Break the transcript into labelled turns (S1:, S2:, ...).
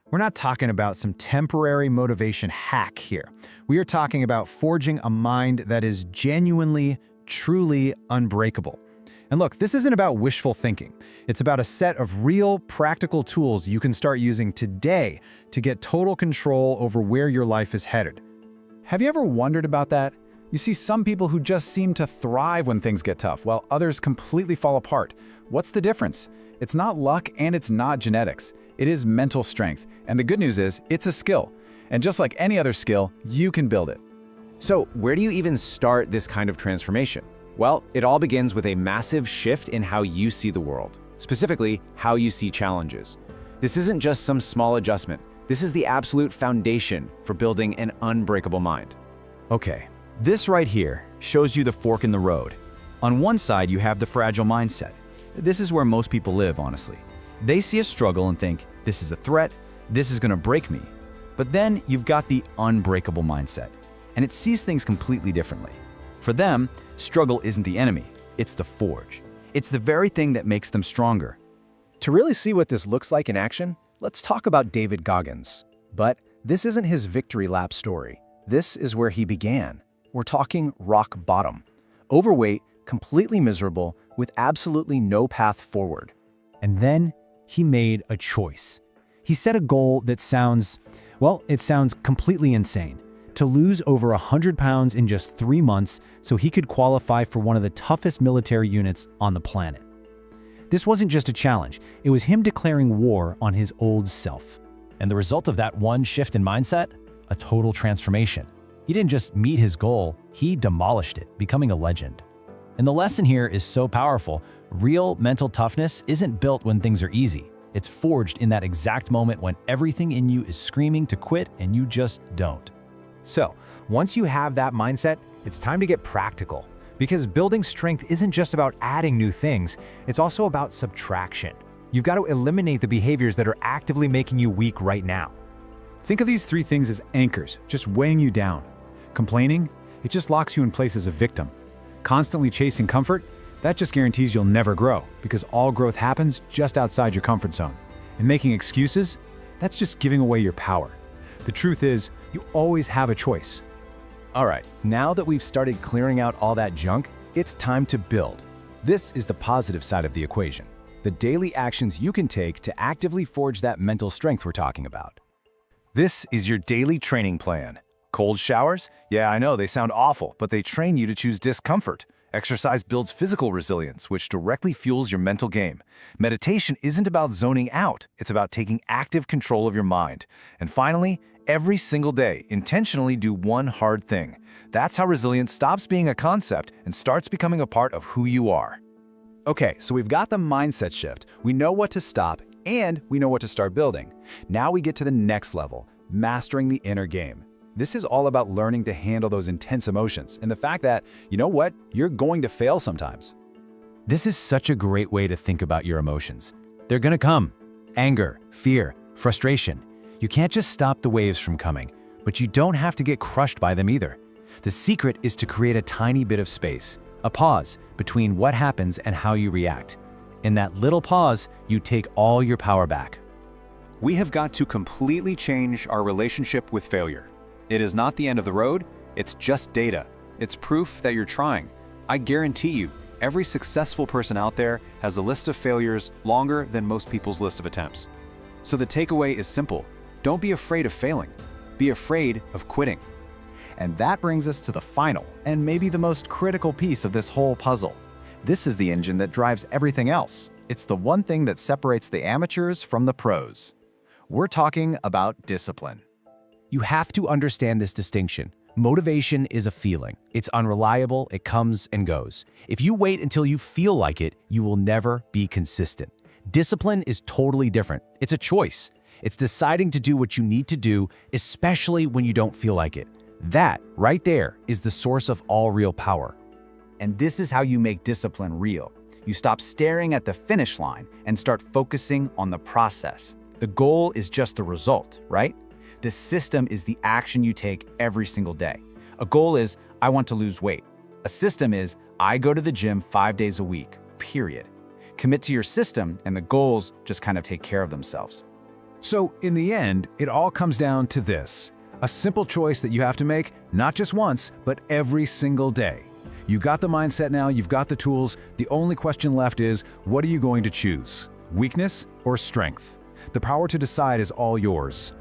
S1: We're not talking about some temporary motivation hack here. We are talking about forging a mind that is genuinely, truly unbreakable. And look, this isn't about wishful thinking. It's about a set of real, practical tools you can start using today to get total control over where your life is headed.
S2: Have you ever wondered about that? You see some people who just seem to thrive when things get tough, while others completely fall apart. What's the difference? It's not luck and it's not genetics. It is mental strength. And the good news is, it's a skill. And just like any other skill, you can build it.
S3: So, where do you even start this kind of transformation? Well, it all begins with a massive shift in how you see the world, specifically how you see challenges. This isn't just some small adjustment. This is the absolute foundation for building an unbreakable mind.
S4: Okay, this right here shows you the fork in the road. On one side, you have the fragile mindset. This is where most people live, honestly. They see a struggle and think, this is a threat, this is gonna break me. But then you've got the unbreakable mindset, and it sees things completely differently. For them, struggle isn't the enemy, it's the forge. It's the very thing that makes them stronger.
S5: To really see what this looks like in action, let's talk about David Goggins. But this isn't his victory lap story. This is where he began. We're talking rock bottom. Overweight, completely miserable, with absolutely no path forward.
S1: And then he made a choice. He set a goal that sounds completely insane. To lose over 100 pounds in just 3 months so he could qualify for one of the toughest military units on the planet. This wasn't just a challenge, it was him declaring war on his old self.
S5: And the result of that one shift in mindset? A total transformation. He didn't just meet his goal, he demolished it, becoming a legend. And the lesson here is so powerful. Real mental toughness isn't built when things are easy. It's forged in that exact moment when everything in you is screaming to quit and you just don't.
S6: So, once you have that mindset, it's time to get practical. Because building strength isn't just about adding new things, it's also about subtraction. You've got to eliminate the behaviors that are actively making you weak right now.
S2: Think of these 3 things as anchors, just weighing you down. Complaining, it just locks you in place as a victim. Constantly chasing comfort, that just guarantees you'll never grow, because all growth happens just outside your comfort zone. And making excuses, that's just giving away your power. The truth is, you always have a choice.
S5: All right, now that we've started clearing out all that junk, it's time to build. This is the positive side of the equation. The daily actions you can take to actively forge that mental strength we're talking about. This is your daily training plan. Cold showers? Yeah, I know they sound awful, but they train you to choose discomfort. Exercise builds physical resilience, which directly fuels your mental game. Meditation isn't about zoning out, it's about taking active control of your mind. And finally, every single day, intentionally do one hard thing. That's how resilience stops being a concept and starts becoming a part of who you are. Okay, so we've got the mindset shift. We know what to stop, and we know what to start building. Now we get to the next level, mastering the inner game. This is all about learning to handle those intense emotions and the fact that, you know what, you're going to fail sometimes. This is such a great way to think about your emotions. They're gonna come. Anger, fear, frustration. You can't just stop the waves from coming, but you don't have to get crushed by them either. The secret is to create a tiny bit of space, a pause between what happens and how you react. In that little pause, you take all your power back.
S2: We have got to completely change our relationship with failure. It is not the end of the road, it's just data. It's proof that you're trying. I guarantee you, every successful person out there has a list of failures longer than most people's list of attempts. So the takeaway is simple. Don't be afraid of failing. Be afraid of quitting. And that brings us to the final and maybe the most critical piece of this whole puzzle. This is the engine that drives everything else. It's the one thing that separates the amateurs from the pros. We're talking about discipline.
S5: You have to understand this distinction. Motivation is a feeling. It's unreliable, it comes and goes. If you wait until you feel like it, you will never be consistent. Discipline is totally different. It's a choice. It's deciding to do what you need to do, especially when you don't feel like it. That, right there, is the source of all real power.
S4: And this is how you make discipline real. You stop staring at the finish line and start focusing on the process. The goal is just the result, right? The system is the action you take every single day. A goal is, I want to lose weight. A system is, I go to the gym 5 days a week, period. Commit to your system and the goals just kind of take care of themselves.
S5: So in the end, it all comes down to this. A simple choice that you have to make, not just once, but every single day. You got the mindset now, you've got the tools. The only question left is, what are you going to choose? Weakness or strength? The power to decide is all yours.